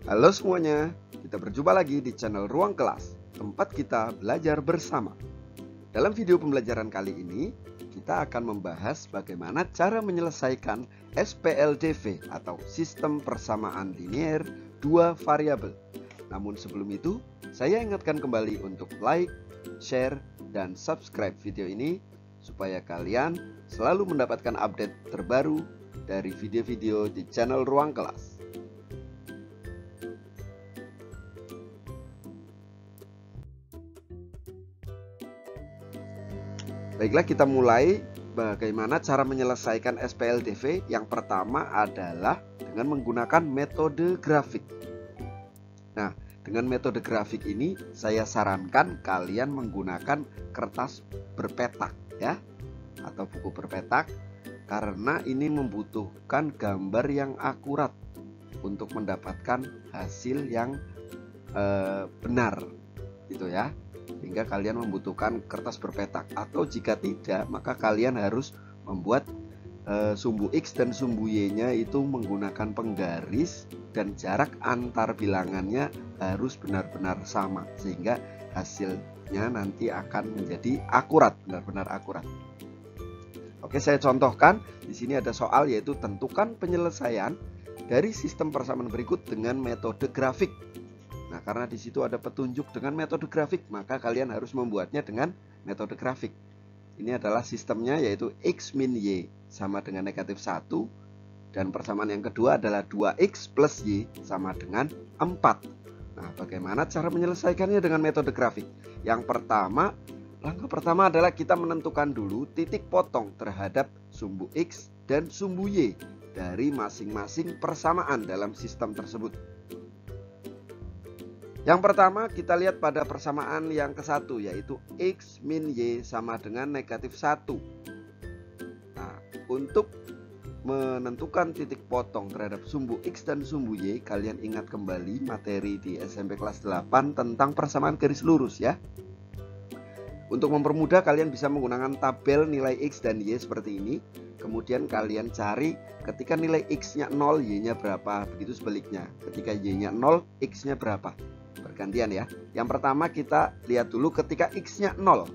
Halo semuanya, kita berjumpa lagi di channel Ruang Kelas, tempat kita belajar bersama. Dalam video pembelajaran kali ini, kita akan membahas bagaimana cara menyelesaikan SPLDV atau Sistem Persamaan Linier Dua Variabel. Namun sebelum itu, saya ingatkan kembali untuk like, share, dan subscribe video ini supaya kalian selalu mendapatkan update terbaru dari video-video di channel Ruang Kelas. Baiklah, kita mulai bagaimana cara menyelesaikan SPLDV. Yang pertama adalah dengan menggunakan metode grafik. Nah, dengan metode grafik ini saya sarankan kalian menggunakan kertas berpetak ya, atau buku berpetak, karena ini membutuhkan gambar yang akurat untuk mendapatkan hasil yang benar gitu ya. Sehingga kalian membutuhkan kertas berpetak, atau jika tidak maka kalian harus membuat sumbu X dan sumbu Y nya itu menggunakan penggaris, dan jarak antar bilangannya harus benar-benar sama sehingga hasilnya nanti akan menjadi akurat, benar-benar akurat. Oke, saya contohkan di sini ada soal, yaitu tentukan penyelesaian dari sistem persamaan berikut dengan metode grafik. Nah, karena di situ ada petunjuk dengan metode grafik, maka kalian harus membuatnya dengan metode grafik. Ini adalah sistemnya, yaitu X min Y sama dengan negatif 1. Dan persamaan yang kedua adalah 2X plus Y sama dengan 4. Nah, bagaimana cara menyelesaikannya dengan metode grafik? Yang pertama, langkah pertama adalah kita menentukan dulu titik potong terhadap sumbu X dan sumbu Y dari masing-masing persamaan dalam sistem tersebut. Yang pertama kita lihat pada persamaan yang ke-1, yaitu X min Y sama dengan negatif 1. Nah, untuk menentukan titik potong terhadap sumbu X dan sumbu Y, kalian ingat kembali materi di SMP kelas 8 tentang persamaan garis lurus ya. Untuk mempermudah, kalian bisa menggunakan tabel nilai X dan Y seperti ini. Kemudian kalian cari ketika nilai X-nya 0, Y-nya berapa. Begitu sebaliknya, ketika Y-nya 0, X-nya berapa. Bergantian ya. Yang pertama kita lihat dulu ketika X-nya 0,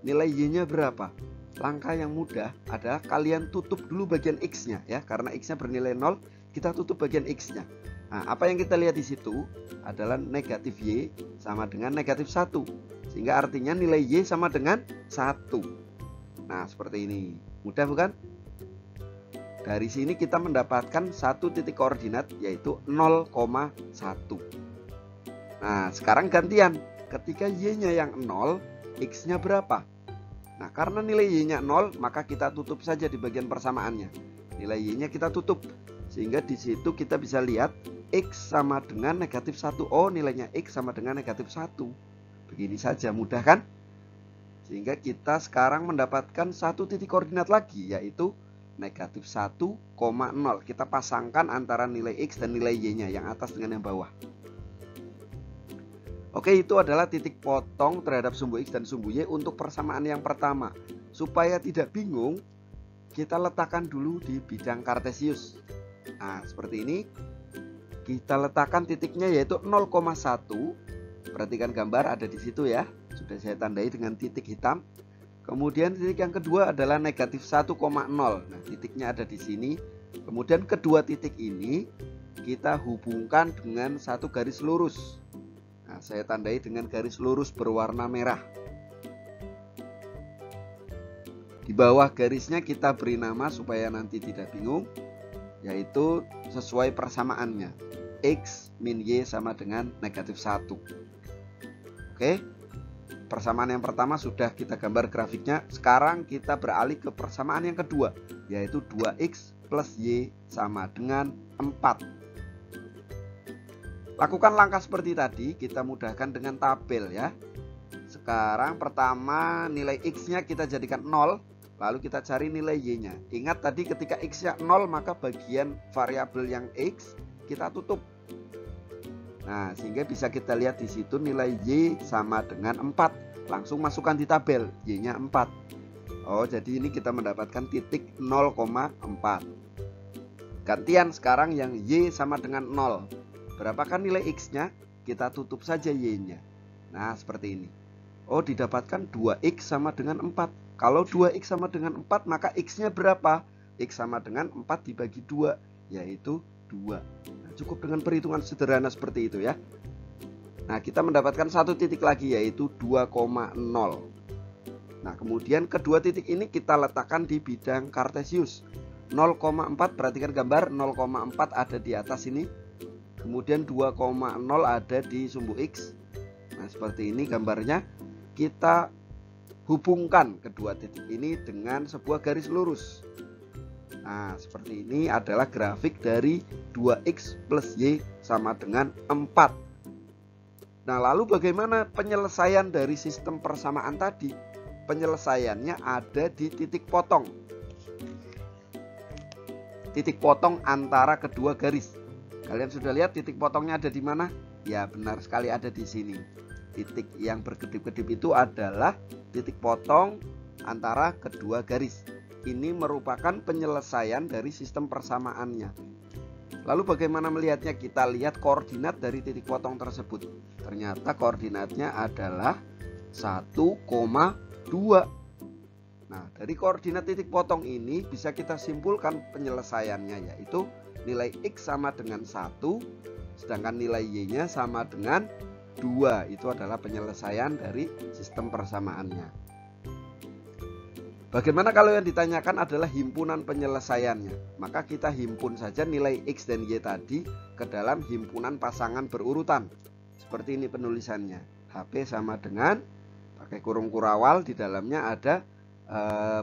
nilai Y-nya berapa. Langkah yang mudah adalah kalian tutup dulu bagian X-nya ya. Karena X-nya bernilai 0, kita tutup bagian X-nya. Nah, apa yang kita lihat di situ adalah negatif Y sama dengan negatif 1. Sehingga artinya nilai Y sama dengan 1. Nah, seperti ini. Mudah bukan? Dari sini kita mendapatkan satu titik koordinat, yaitu 0,1. Nah, sekarang gantian. Ketika Y-nya yang 0, X-nya berapa? Nah, karena nilai Y-nya 0, maka kita tutup saja di bagian persamaannya. Nilai Y-nya kita tutup. Sehingga di situ kita bisa lihat X sama dengan negatif 1. Oh, nilainya X sama dengan negatif 1. Begini saja, mudah kan? Sehingga kita sekarang mendapatkan satu titik koordinat lagi, yaitu negatif 1,0. Kita pasangkan antara nilai X dan nilai Y-nya, yang atas dengan yang bawah. Oke, itu adalah titik potong terhadap sumbu X dan sumbu Y untuk persamaan yang pertama. Supaya tidak bingung, kita letakkan dulu di bidang kartesius. Nah, seperti ini. Kita letakkan titiknya, yaitu 0,1. Perhatikan gambar ada di situ ya. Sudah saya tandai dengan titik hitam. Kemudian titik yang kedua adalah negatif 1,0. Nah, titiknya ada di sini. Kemudian kedua titik ini kita hubungkan dengan satu garis lurus. Nah, saya tandai dengan garis lurus berwarna merah. Di bawah garisnya kita beri nama supaya nanti tidak bingung, yaitu sesuai persamaannya. X min Y sama dengan negatif 1. Oke, persamaan yang pertama sudah kita gambar grafiknya. Sekarang kita beralih ke persamaan yang kedua, yaitu 2X plus Y sama dengan 4. Lakukan langkah seperti tadi, kita mudahkan dengan tabel ya. Sekarang pertama nilai X-nya kita jadikan 0, lalu kita cari nilai Y-nya. Ingat tadi ketika X-nya 0, maka bagian variabel yang X kita tutup. Nah, sehingga bisa kita lihat di situ nilai Y sama dengan 4. Langsung masukkan di tabel, Y-nya 4. Oh, jadi ini kita mendapatkan titik 0,4. Gantian sekarang yang Y sama dengan 0. Berapakah nilai X-nya? Kita tutup saja Y-nya. Nah, seperti ini. Oh, didapatkan 2X sama dengan 4. Kalau 2X sama dengan 4, maka X-nya berapa? X sama dengan 4 dibagi 2, yaitu 2. Nah, cukup dengan perhitungan sederhana seperti itu ya. Nah, kita mendapatkan satu titik lagi, yaitu 2,0. Nah, kemudian kedua titik ini kita letakkan di bidang kartesius. 0,4, perhatikan gambar, 0,4 ada di atas ini. Kemudian 2,0 ada di sumbu X. Nah, seperti ini gambarnya. Kita hubungkan kedua titik ini dengan sebuah garis lurus. Nah, seperti ini adalah grafik dari 2X plus Y sama dengan 4. Nah, lalu bagaimana penyelesaian dari sistem persamaan tadi? Penyelesaiannya ada di titik potong. Titik potong antara kedua garis. Kalian sudah lihat titik potongnya ada di mana? Ya, benar sekali ada di sini. Titik yang berkedip-kedip itu adalah titik potong antara kedua garis. Ini merupakan penyelesaian dari sistem persamaannya. Lalu bagaimana melihatnya? Kita lihat koordinat dari titik potong tersebut. Ternyata koordinatnya adalah 1,2. Nah, dari koordinat titik potong ini bisa kita simpulkan penyelesaiannya, yaitu nilai X sama dengan 1, sedangkan nilai Y-nya sama dengan 2. Itu adalah penyelesaian dari sistem persamaannya. Bagaimana kalau yang ditanyakan adalah himpunan penyelesaiannya? Maka kita himpun saja nilai X dan Y tadi ke dalam himpunan pasangan berurutan. Seperti ini penulisannya. HP sama dengan, pakai kurung kurawal, di dalamnya ada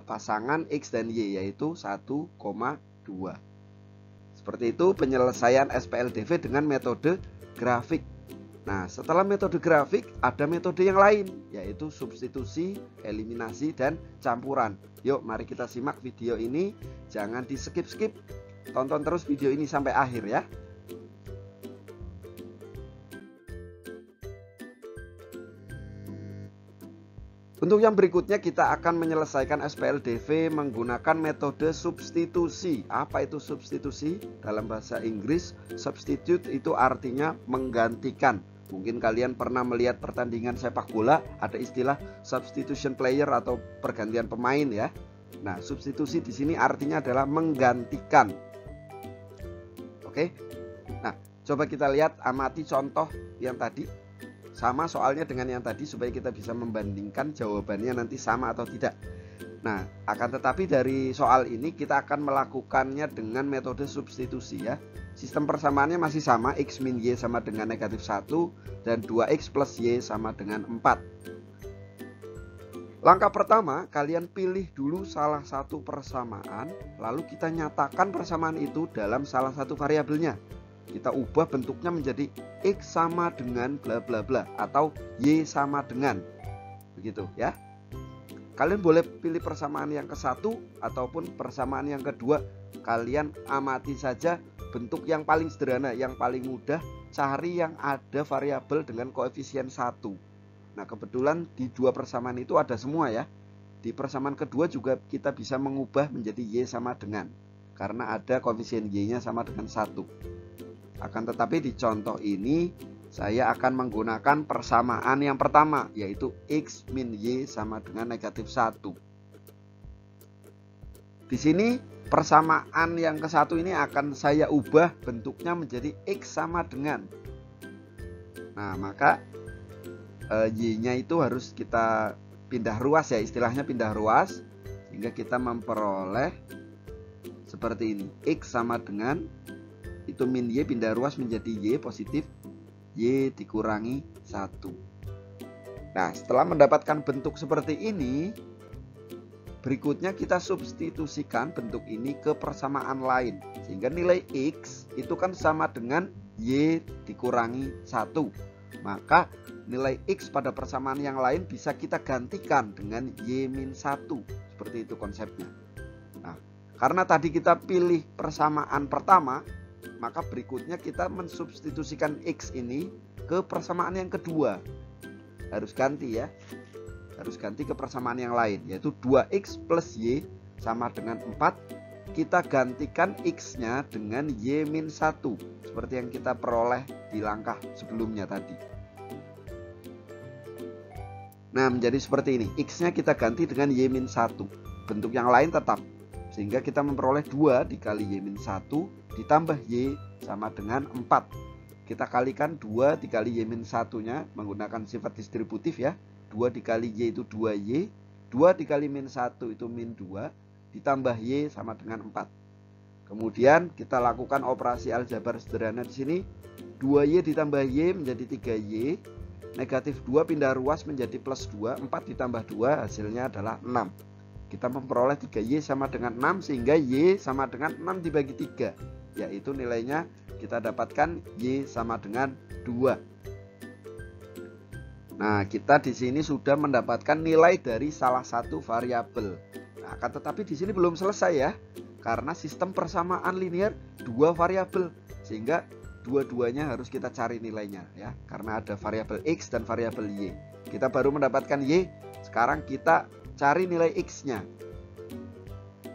pasangan X dan Y, yaitu 1,2. Seperti itu penyelesaian SPLDV dengan metode grafik. Nah, setelah metode grafik ada metode yang lain, yaitu substitusi, eliminasi, dan campuran. Yuk, mari kita simak video ini. Jangan di skip-skip, tonton terus video ini sampai akhir ya. Untuk yang berikutnya kita akan menyelesaikan SPLDV menggunakan metode substitusi. Apa itu substitusi? Dalam bahasa Inggris, substitute itu artinya menggantikan. Mungkin kalian pernah melihat pertandingan sepak bola, ada istilah substitution player atau pergantian pemain ya. Nah, substitusi di sini artinya adalah menggantikan. Oke. Nah, coba kita lihat, amati contoh yang tadi. Sama soalnya dengan yang tadi supaya kita bisa membandingkan jawabannya nanti sama atau tidak. Nah, akan tetapi dari soal ini kita akan melakukannya dengan metode substitusi ya. Sistem persamaannya masih sama, X min Y sama dengan negatif 1 dan 2X plus Y sama dengan 4. Langkah pertama, kalian pilih dulu salah satu persamaan, lalu kita nyatakan persamaan itu dalam salah satu variabelnya. Kita ubah bentuknya menjadi X sama dengan bla bla bla atau Y sama dengan, begitu ya. Kalian boleh pilih persamaan yang ke-1 ataupun persamaan yang kedua. Kalian amati saja bentuk yang paling sederhana, yang paling mudah. Cari yang ada variabel dengan koefisien 1. Nah, kebetulan di dua persamaan itu ada semua ya. Di persamaan kedua juga kita bisa mengubah menjadi Y sama dengan, karena ada koefisien Y-nya sama dengan 1. Akan tetapi di contoh ini saya akan menggunakan persamaan yang pertama, yaitu X min Y sama dengan negatif 1. Di sini persamaan yang ke-1 ini akan saya ubah bentuknya menjadi X sama dengan. Nah, maka Y-nya itu harus kita pindah ruas ya, istilahnya pindah ruas, sehingga kita memperoleh seperti ini. X sama dengan, itu min Y pindah ruas menjadi Y positif, Y dikurangi 1. Nah, setelah mendapatkan bentuk seperti ini, berikutnya kita substitusikan bentuk ini ke persamaan lain, sehingga nilai X itu kan sama dengan Y dikurangi 1. Maka nilai X pada persamaan yang lain bisa kita gantikan dengan Y min 1. Seperti itu konsepnya. Nah, karena tadi kita pilih persamaan pertama, maka berikutnya kita mensubstitusikan X ini ke persamaan yang kedua. Harus ganti ya. Harus ganti ke persamaan yang lain, yaitu 2X plus Y sama dengan 4. kita gantikan X-nya dengan Y-1 seperti yang kita peroleh di langkah sebelumnya tadi. Nah, menjadi seperti ini. X-nya kita ganti dengan Y-1. Bentuk yang lain tetap. Sehingga kita memperoleh 2 dikali Y-1 ditambah Y sama dengan 4. Kita kalikan 2 dikali Y-1-nya menggunakan sifat distributif ya. 2 dikali Y itu 2Y. 2 dikali min 1 itu min 2. Ditambah Y sama dengan 4. Kemudian kita lakukan operasi aljabar sederhana di sini. 2Y ditambah Y menjadi 3Y. Negatif 2 pindah ruas menjadi plus 2. 4 ditambah 2 hasilnya adalah 6. Kita memperoleh 3Y sama dengan 6 sehingga Y sama dengan 6 dibagi 3. Yaitu nilainya kita dapatkan Y sama dengan 2. Nah, kita di sini sudah mendapatkan nilai dari salah satu variabel. Nah, akan tetapi di sini belum selesai ya. Karena sistem persamaan linear 2 variabel, sehingga dua-duanya harus kita cari nilainya ya. Karena ada variabel X dan variabel Y. Kita baru mendapatkan Y, sekarang kita cari nilai X-nya.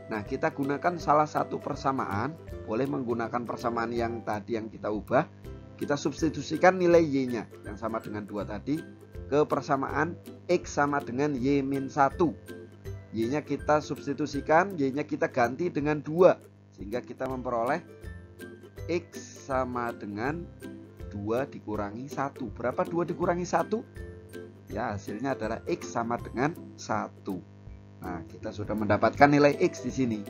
Nah, kita gunakan salah satu persamaan, boleh menggunakan persamaan yang tadi yang kita ubah. Kita substitusikan nilai Y-nya yang sama dengan 2 tadi ke persamaan X sama dengan Y-1. Y-nya kita substitusikan, Y-nya kita ganti dengan 2. Sehingga kita memperoleh X sama dengan 2 dikurangi 1. Berapa 2 dikurangi 1? Ya, hasilnya adalah X sama dengan 1. Nah, kita sudah mendapatkan nilai X di sini.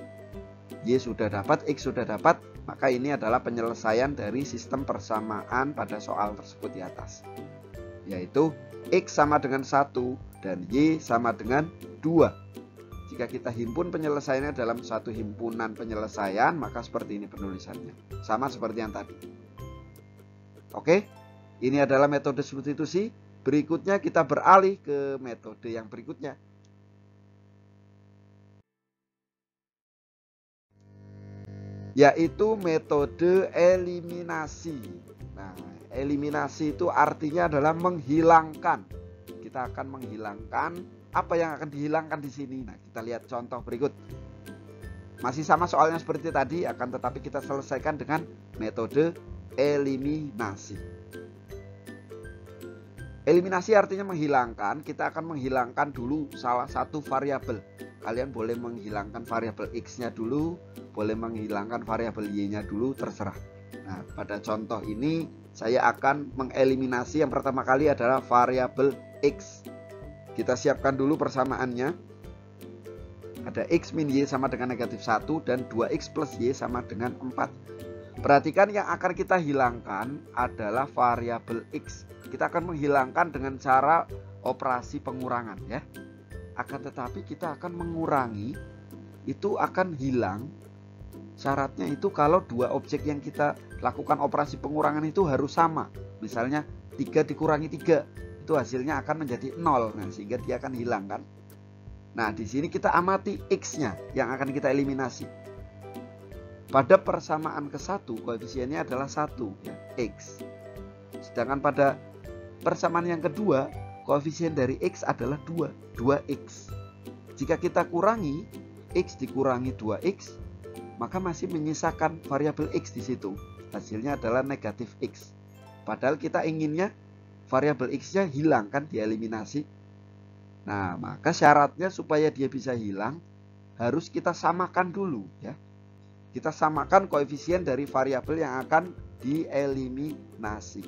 Y sudah dapat, X sudah dapat. Maka ini adalah penyelesaian dari sistem persamaan pada soal tersebut di atas. Yaitu X sama dengan 1 dan Y sama dengan 2. Jika kita himpun penyelesaiannya dalam satu himpunan penyelesaian, maka seperti ini penulisannya. Sama seperti yang tadi. Oke, ini adalah metode substitusi. Berikutnya kita beralih ke metode yang berikutnya. Yaitu metode eliminasi. Nah, eliminasi itu artinya adalah menghilangkan. Kita akan menghilangkan apa yang akan dihilangkan di sini. Nah, kita lihat contoh berikut. Masih sama soalnya seperti tadi, akan tetapi kita selesaikan dengan metode eliminasi. Eliminasi artinya menghilangkan. Kita akan menghilangkan dulu salah satu variabel. Kalian boleh menghilangkan variabel X-nya dulu, boleh menghilangkan variabel Y-nya dulu, terserah. Nah, pada contoh ini saya akan mengeliminasi yang pertama kali adalah variabel X. Kita siapkan dulu persamaannya. Ada X min Y sama dengan negatif 1 dan 2X plus Y sama dengan 4. Perhatikan yang akan kita hilangkan adalah variabel X. Kita akan menghilangkan dengan cara operasi pengurangan ya. Akan tetapi kita akan mengurangi, itu akan hilang. Syaratnya itu kalau dua objek yang kita lakukan operasi pengurangan itu harus sama. Misalnya 3 dikurangi 3, itu hasilnya akan menjadi 0. Nah, sehingga dia akan hilang kan. Nah, di sini kita amati X-nya yang akan kita eliminasi. Pada persamaan ke-1 koefisiennya adalah 1 ya, X. Sedangkan pada persamaan yang kedua koefisien dari X adalah 2, 2X. Jika kita kurangi X dikurangi 2X, maka masih menyisakan variabel X di situ. Hasilnya adalah negatif X. Padahal kita inginnya variabel X-nya hilang kan, dieliminasi. Nah, maka syaratnya supaya dia bisa hilang harus kita samakan dulu ya. Kita samakan koefisien dari variabel yang akan dieliminasi.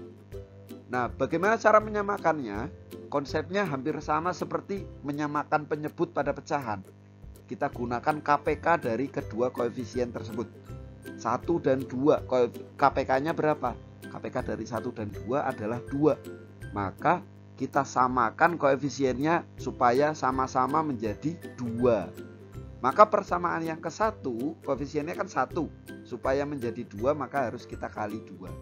Nah, bagaimana cara menyamakannya? Konsepnya hampir sama seperti menyamakan penyebut pada pecahan. Kita gunakan KPK dari kedua koefisien tersebut. 1 dan 2. KPK-nya berapa? KPK dari 1 dan 2 adalah 2. Maka kita samakan koefisiennya supaya sama-sama menjadi 2. Maka persamaan yang ke-1 koefisiennya kan 1. Supaya menjadi 2 maka harus kita kali 2.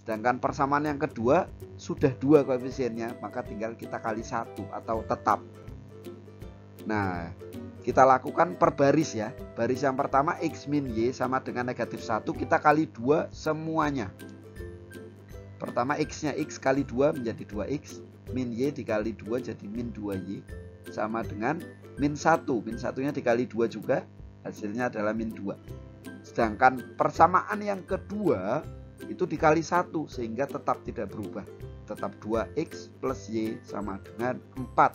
Sedangkan persamaan yang kedua sudah 2 koefisiennya, maka tinggal kita kali 1 atau tetap. Nah, kita lakukan per baris ya. Baris yang pertama X min Y sama dengan negatif 1, kita kali 2 semuanya. Pertama X-nya X kali 2 menjadi 2X, min Y dikali 2 jadi min 2Y sama dengan min 1. Min 1-nya dikali 2 juga, hasilnya adalah min 2. Sedangkan persamaan yang kedua itu dikali 1 sehingga tetap tidak berubah. Tetap 2x plus y sama dengan 4.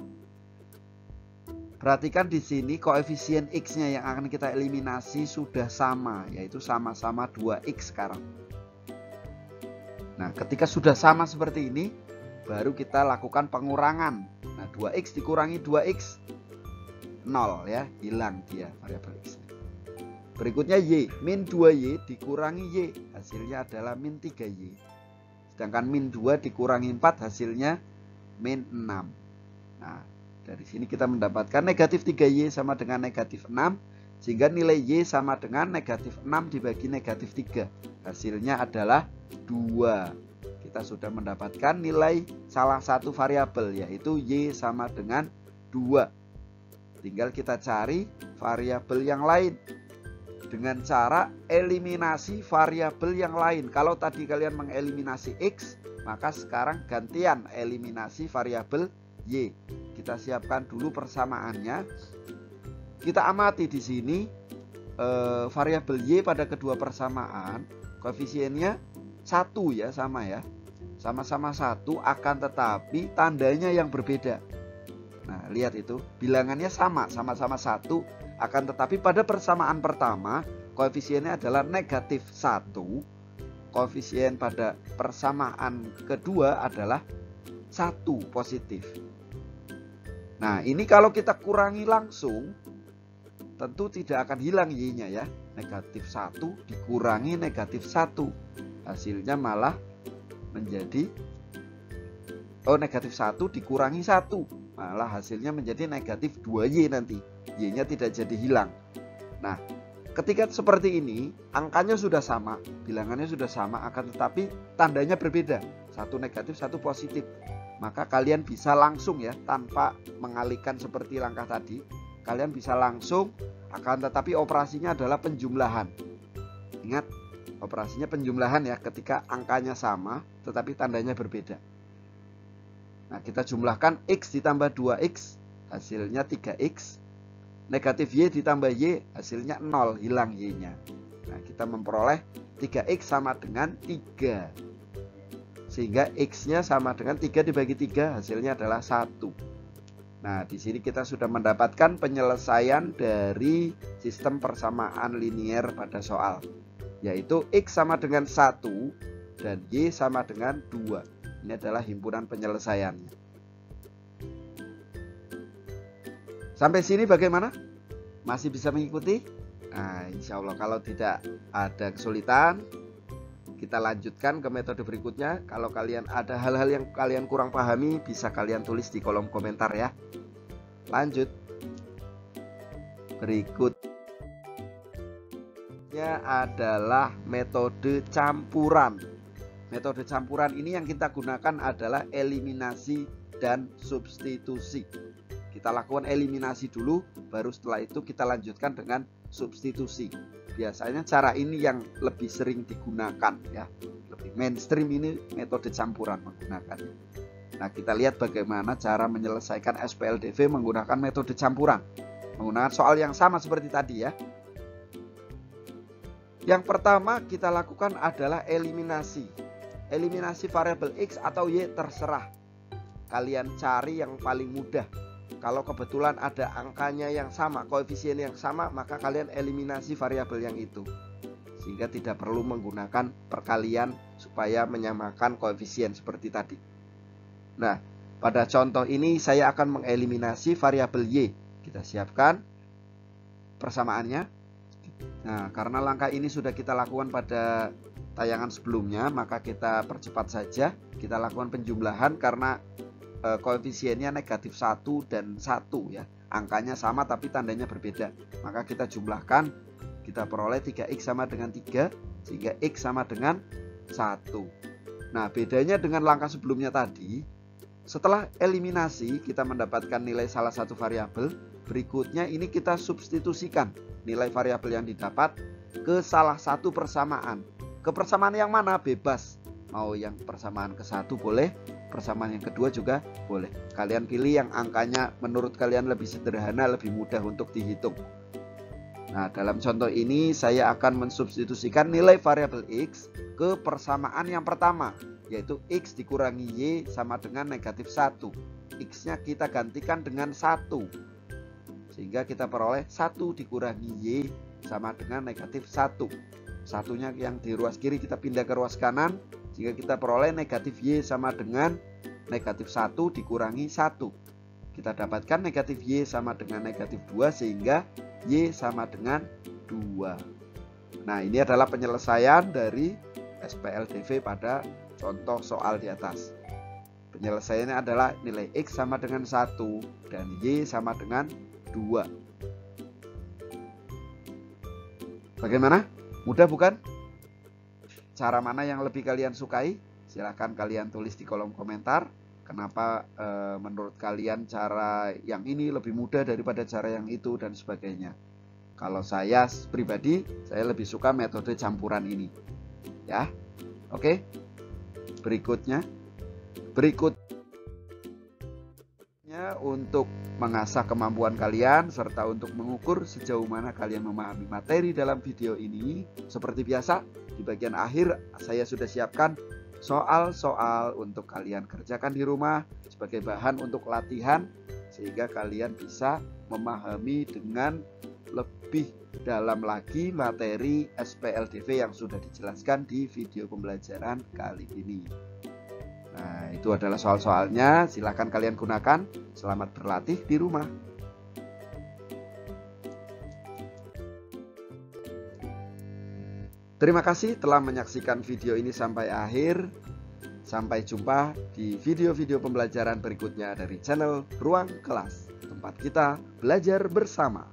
Perhatikan di sini koefisien x-nya yang akan kita eliminasi sudah sama, yaitu sama-sama 2x sekarang. Nah, ketika sudah sama seperti ini, baru kita lakukan pengurangan. Nah, 2x dikurangi 2x 0 ya, hilang dia variabel x. Berikutnya y, min 2y dikurangi y, hasilnya adalah min 3y. Sedangkan min 2 dikurangi 4 hasilnya min 6. Nah, dari sini kita mendapatkan negatif 3y sama dengan negatif 6. Sehingga nilai y sama dengan negatif 6 dibagi negatif 3. Hasilnya adalah 2. Kita sudah mendapatkan nilai salah satu variabel, yaitu y sama dengan 2. Tinggal kita cari variabel yang lain dengan cara eliminasi variabel yang lain. Kalau tadi kalian mengeliminasi x, maka sekarang gantian eliminasi variabel y. Kita siapkan dulu persamaannya. Kita amati di sini variabel y pada kedua persamaan koefisiennya 1 ya, sama ya. Sama-sama 1, akan tetapi tandanya yang berbeda. Nah, lihat itu, bilangannya sama-sama 1, akan tetapi pada persamaan pertama koefisiennya adalah negatif 1. Koefisien pada persamaan kedua adalah 1 positif. Nah, ini kalau kita kurangi langsung tentu tidak akan hilang y-nya ya. Negatif 1 dikurangi negatif 1. Hasilnya malah menjadi negatif 1 dikurangi 1. Malah hasilnya menjadi negatif 2y nanti. Y-nya tidak jadi hilang. Nah, ketika seperti ini, angkanya sudah sama, bilangannya sudah sama, akan tetapi tandanya berbeda. Satu negatif, satu positif. Maka kalian bisa langsung ya, tanpa mengalihkan seperti langkah tadi, kalian bisa langsung, akan tetapi operasinya adalah penjumlahan. Ingat, operasinya penjumlahan ya, ketika angkanya sama tetapi tandanya berbeda. Nah, kita jumlahkan x ditambah 2x, hasilnya 3x. Negatif y ditambah y, hasilnya 0, hilang y-nya. Nah, kita memperoleh 3x sama dengan 3. Sehingga x-nya sama dengan 3 dibagi 3, hasilnya adalah 1. Nah, di sini kita sudah mendapatkan penyelesaian dari sistem persamaan linier pada soal, yaitu x sama dengan 1 dan y sama dengan 2. Ini adalah himpunan penyelesaiannya. Sampai sini bagaimana? Masih bisa mengikuti? Nah, insya Allah kalau tidak ada kesulitan, kita lanjutkan ke metode berikutnya. Kalau kalian ada hal-hal yang kalian kurang pahami, bisa kalian tulis di kolom komentar ya. Lanjut. Berikutnya adalah metode campuran. Metode campuran ini yang kita gunakan adalah eliminasi dan substitusi. Kita lakukan eliminasi dulu, baru setelah itu kita lanjutkan dengan substitusi. Biasanya cara ini yang lebih sering digunakan ya. Lebih mainstream ini metode campuran menggunakannya. Nah, kita lihat bagaimana cara menyelesaikan SPLDV menggunakan metode campuran. Menggunakan soal yang sama seperti tadi ya. Yang pertama kita lakukan adalah eliminasi. Eliminasi variabel x atau y terserah. Kalian cari yang paling mudah. Kalau kebetulan ada angkanya yang sama, koefisien yang sama, maka kalian eliminasi variabel yang itu. Sehingga tidak perlu menggunakan perkalian supaya menyamakan koefisien seperti tadi. Nah, pada contoh ini saya akan mengeliminasi variabel y. Kita siapkan persamaannya. Nah, karena langkah ini sudah kita lakukan pada tayangan sebelumnya, maka kita percepat saja. Kita lakukan penjumlahan karena koefisiennya negatif 1 dan 1 ya. Angkanya sama tapi tandanya berbeda. Maka kita jumlahkan, kita peroleh 3x sama dengan 3, sehingga x sama dengan 1. Nah, bedanya dengan langkah sebelumnya tadi, setelah eliminasi kita mendapatkan nilai salah satu variabel. Berikutnya ini kita substitusikan nilai variabel yang didapat ke salah satu persamaan. Ke persamaan yang mana? Bebas. Mau yang persamaan ke-1 boleh, persamaan yang kedua juga boleh. Kalian pilih yang angkanya menurut kalian lebih sederhana, lebih mudah untuk dihitung. Nah, dalam contoh ini saya akan mensubstitusikan nilai variabel X ke persamaan yang pertama, yaitu X dikurangi Y sama dengan negatif 1. X-nya kita gantikan dengan 1, sehingga kita peroleh 1 dikurangi Y sama dengan negatif 1. Satunya yang di ruas kiri kita pindah ke ruas kanan, sehingga kita peroleh negatif Y sama dengan negatif 1 dikurangi 1. Kita dapatkan negatif Y sama dengan negatif 2, sehingga Y sama dengan 2. Nah, ini adalah penyelesaian dari SPLDV pada contoh soal di atas. Penyelesaiannya adalah nilai X sama dengan 1 dan Y sama dengan 2. Bagaimana? Mudah bukan? Cara mana yang lebih kalian sukai? Silahkan kalian tulis di kolom komentar. Kenapa menurut kalian cara yang ini lebih mudah daripada cara yang itu dan sebagainya. Kalau saya pribadi, saya lebih suka metode campuran ini. Ya, oke. Berikutnya untuk mengasah kemampuan kalian serta untuk mengukur sejauh mana kalian memahami materi dalam video ini. Seperti biasa, di bagian akhir saya sudah siapkan soal-soal untuk kalian kerjakan di rumah sebagai bahan untuk latihan, sehingga kalian bisa memahami dengan lebih dalam lagi materi SPLDV yang sudah dijelaskan di video pembelajaran kali ini. Nah, itu adalah soal-soalnya, silahkan kalian gunakan. Selamat berlatih di rumah. Terima kasih telah menyaksikan video ini sampai akhir. Sampai jumpa di video-video pembelajaran berikutnya dari channel Ruang Kelas, tempat kita belajar bersama.